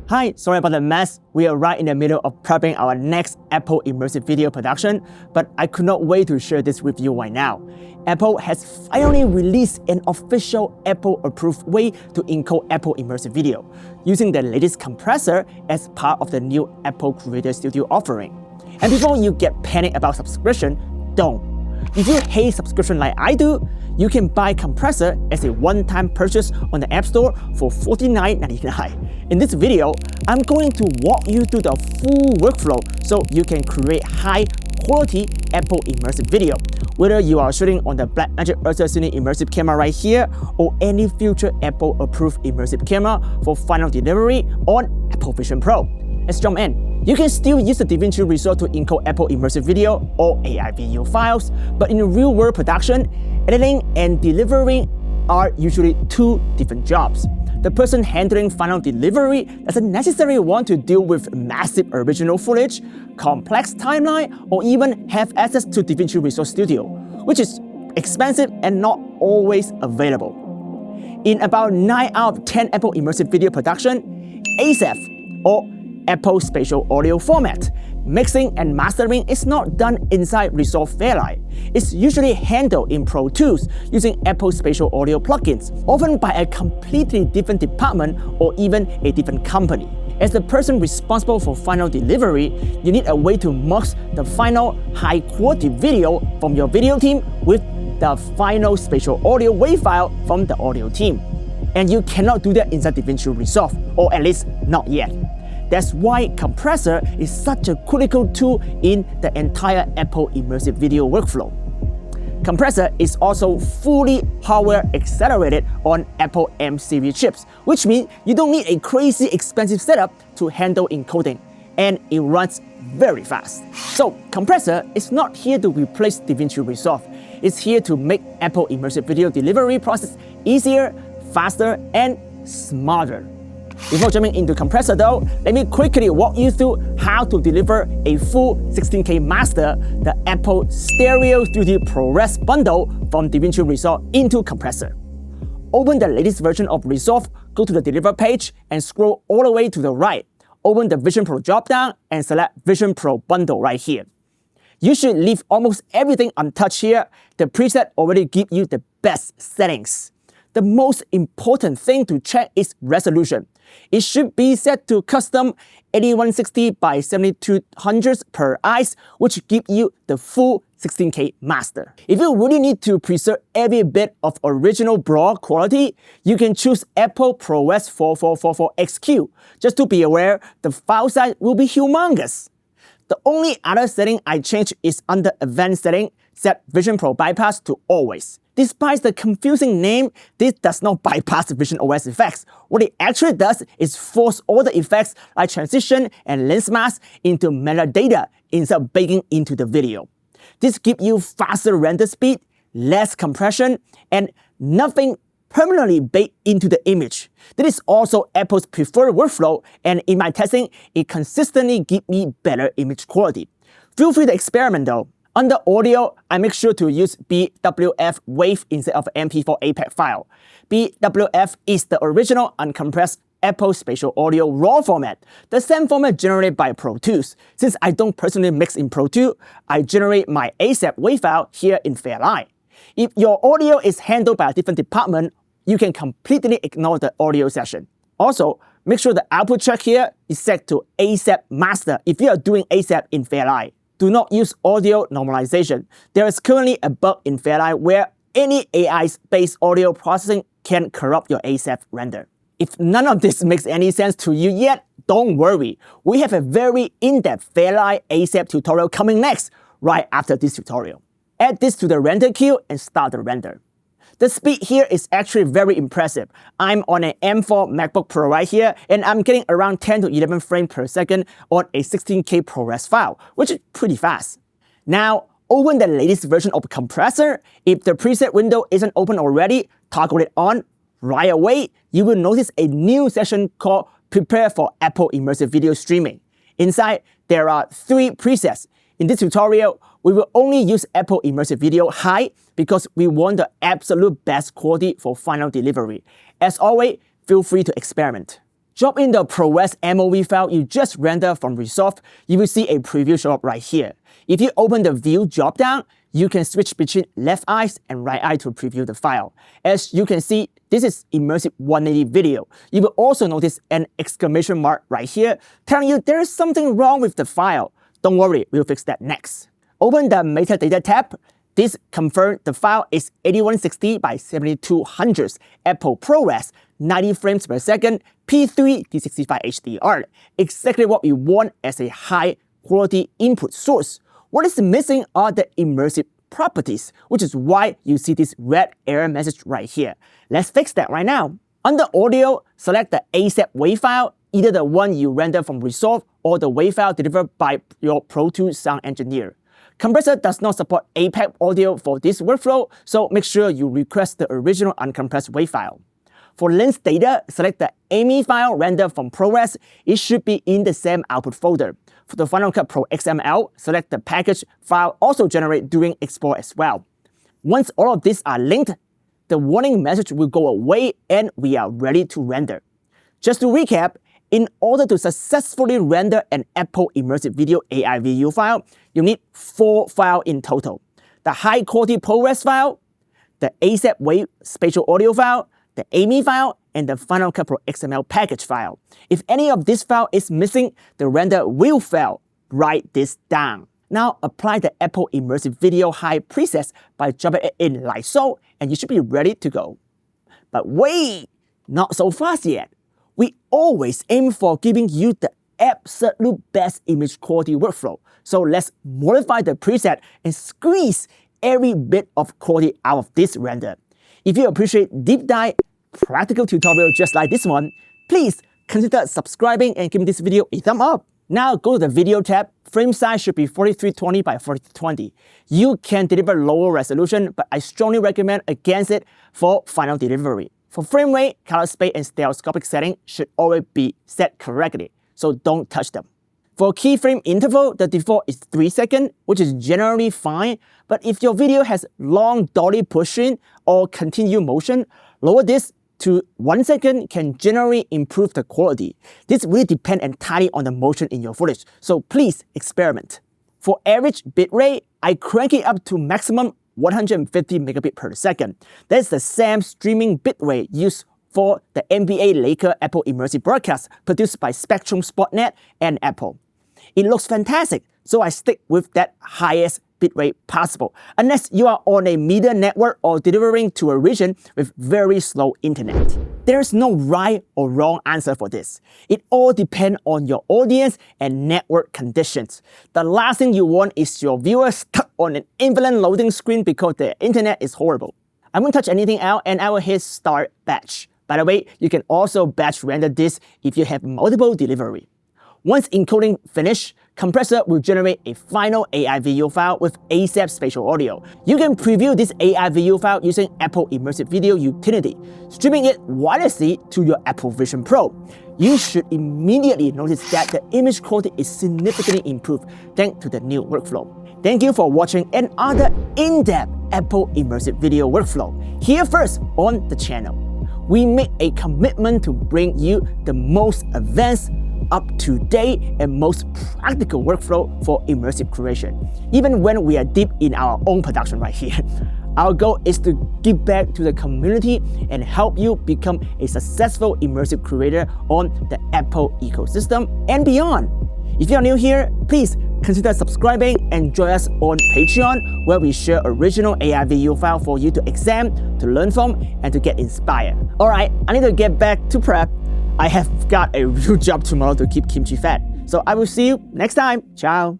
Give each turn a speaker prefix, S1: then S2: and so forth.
S1: Hi, sorry about the mess. We are right in the middle of prepping our next Apple Immersive video production, but I could not wait to share this with you right now. Apple has finally released an official Apple-approved way to encode Apple Immersive Video, using the latest compressor as part of the new Apple Creator Studio offering. And before you get panicked about subscription, don't. If you hate subscription like I do, you can buy Compressor as a one-time purchase on the App Store for $49.99. In this video, I'm going to walk you through the full workflow so you can create high-quality Apple Immersive Video, whether you are shooting on the Blackmagic Ursa Cine Immersive camera right here or any future Apple-approved immersive camera for final delivery on Apple Vision Pro. Let's jump in. You can still use the DaVinci Resolve to encode Apple Immersive Video or AIVU files, but in real-world production, editing and delivering are usually two different jobs. The person handling final delivery doesn't necessarily want to deal with massive original footage, complex timeline, or even have access to DaVinci Resolve Studio, which is expensive and not always available. In about 9 out of 10 Apple Immersive Video production, ASAF or Apple Spatial Audio Format, mixing and mastering is not done inside Resolve Fairlight. It's usually handled in Pro Tools using Apple Spatial Audio plugins, often by a completely different department or even a different company. As the person responsible for final delivery, you need a way to mix the final high-quality video from your video team with the final spatial audio WAV file from the audio team. And you cannot do that inside DaVinci Resolve, or at least not yet. That's why Compressor is such a critical tool in the entire Apple Immersive Video workflow. Compressor is also fully hardware accelerated on Apple M series chips, which means you don't need a crazy expensive setup to handle encoding, and it runs very fast. So Compressor is not here to replace DaVinci Resolve. It's here to make Apple Immersive Video delivery process easier, faster, and smarter. Before jumping into Compressor though, let me quickly walk you through how to deliver a full 16K master, the Apple Stereo ProRes Bundle from DaVinci Resolve into Compressor. Open the latest version of Resolve, go to the Deliver page, and scroll all the way to the right. Open the Vision Pro dropdown and select Vision Pro Bundle right here. You should leave almost everything untouched here. The preset already give you the best settings. The most important thing to check is resolution. It should be set to custom 8160 by 7200 per eyes, which give you the full 16K master. If you really need to preserve every bit of original broad quality, you can choose Apple ProRes 4444XQ. Just to be aware, the file size will be humongous. The only other setting I changed is under Advanced Setting, set Vision Pro Bypass to Always. Despite the confusing name, this does not bypass Vision OS effects. What it actually does is force all the effects like transition and lens mask into metadata instead of baking into the video. This gives you faster render speed, less compression, and nothing permanently baked into the image. This is also Apple's preferred workflow, and in my testing, it consistently gives me better image quality. Feel free to experiment though. Under audio, I make sure to use BWF WAV instead of MP4 APEG file. BWF is the original uncompressed Apple Spatial Audio RAW format, the same format generated by Pro Tools. Since I don't personally mix in Pro Tools, I generate my ASAF WAV file here in Fairlight. If your audio is handled by a different department, you can completely ignore the audio session. Also, make sure the output track here is set to ASAP Master if you are doing ASAP in Fairlight. Do not use audio normalization. There is currently a bug in Fairlight where any AI-based audio processing can corrupt your ASAF render. If none of this makes any sense to you yet, don't worry. We have a very in-depth Fairlight ASAP tutorial coming next, right after this tutorial. Add this to the render queue and start the render. The speed here is actually very impressive. I'm on an M4 MacBook Pro right here, and I'm getting around 10 to 11 frames per second on a 16K ProRes file, which is pretty fast. Now, open the latest version of Compressor. If the preset window isn't open already, toggle it on. Right away, you will notice a new section called Prepare for Apple Immersive Video Streaming. Inside, there are 3 presets. In this tutorial, we will only use Apple Immersive Video High because we want the absolute best quality for final delivery. As always, feel free to experiment. Drop in the ProRes MOV file you just rendered from Resolve, you will see a preview show up right here. If you open the View dropdown, you can switch between left eye and right eye to preview the file. As you can see, this is Immersive 180 video. You will also notice an exclamation mark right here telling you there is something wrong with the file. Don't worry, we'll fix that next. Open the metadata tab. This confirms the file is 8160 by 7200 Apple ProRes, 90 frames per second, P3 D65 HDR. Exactly what we want as a high quality input source. What is missing are the immersive properties, which is why you see this red error message right here. Let's fix that right now. Under Audio, select the ASAF WAV file, either the one you render from Resolve or the WAV file delivered by your Pro Tools sound engineer. Compressor does not support APEC audio for this workflow, so make sure you request the original uncompressed WAV file. For lens data, select the AMI file rendered from ProRes. It should be in the same output folder. For the Final Cut Pro XML, select the package file also generated during export as well. Once all of these are linked, the warning message will go away and we are ready to render. Just to recap, in order to successfully render an Apple Immersive Video AIVU file, you need 4 files in total. The high-quality ProRes file, the ASAF WAV spatial audio file, the AMI file, and the Final Cut Pro XML package file. If any of this file is missing, the render will fail. Write this down. Now apply the Apple Immersive Video High presets by dropping it in like so, and you should be ready to go. But wait, not so fast yet. We always aim for giving you the absolute best image quality workflow. So let's modify the preset and squeeze every bit of quality out of this render. If you appreciate deep dive, practical tutorial just like this one, please consider subscribing and giving this video a thumb up. Now go to the Video tab. Frame size should be 4320 by 4320. You can deliver lower resolution, but I strongly recommend against it for final delivery. For frame rate, color space, and stereoscopic setting should always be set correctly, so don't touch them. For keyframe interval, the default is 3 seconds, which is generally fine, but if your video has long dolly pushing or continued motion, lower this to 1 second can generally improve the quality. This really depends entirely on the motion in your footage, so please experiment. For average bitrate, I crank it up to maximum 150 megabit per second. That's the same streaming bitrate used for the NBA Lakers Apple Immersive broadcast produced by Spectrum Sportnet and Apple. It looks fantastic, so I stick with that highest bitrate possible, unless you are on a media network or delivering to a region with very slow internet. There's no right or wrong answer for this. It all depends on your audience and network conditions. The last thing you want is your viewers stuck on an infinite loading screen because the internet is horrible. I won't touch anything else and I will hit Start Batch. By the way, you can also batch render this if you have multiple delivery. Once encoding finished, Compressor will generate a final AIVU file with ASAF Spatial Audio. You can preview this AIVU file using Apple Immersive Video utility, streaming it wirelessly to your Apple Vision Pro. You should immediately notice that the image quality is significantly improved thanks to the new workflow. Thank you for watching another in-depth Apple Immersive Video workflow. Here first on the channel. We make a commitment to bring you the most advanced, up-to-date, and most practical workflow for immersive creation, even when we are deep in our own production right here. Our goal is to give back to the community and help you become a successful immersive creator on the Apple ecosystem and beyond. If you are new here, please consider subscribing and join us on Patreon, where we share original AIVU file for you to examine, to learn from, and to get inspired. Alright, I need to get back to prep. I have got a real job tomorrow to keep kimchi fat. So I will see you next time. Ciao.